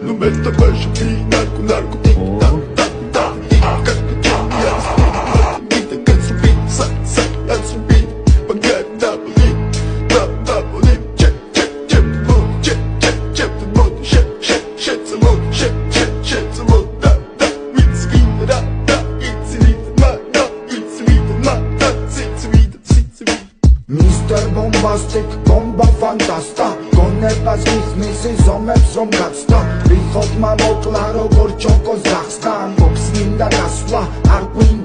No meta baixa fi narco narco tic tac tac tac tic tac tac ya vida que subir sa sa ya subir pagar double check check check check check check the mode shit shit shit the mode shit shit shit the mode da da it's skin da da it's it ma da it's it ma da it's it Mr. Bombastic, bomba fantasta გონებას გიხმისი ზომებს რომ გაცდა ვიხოთ მამოკლა როგორ ჩოკოს გახსნა მოგს მინდა გასვლა არ გვინდა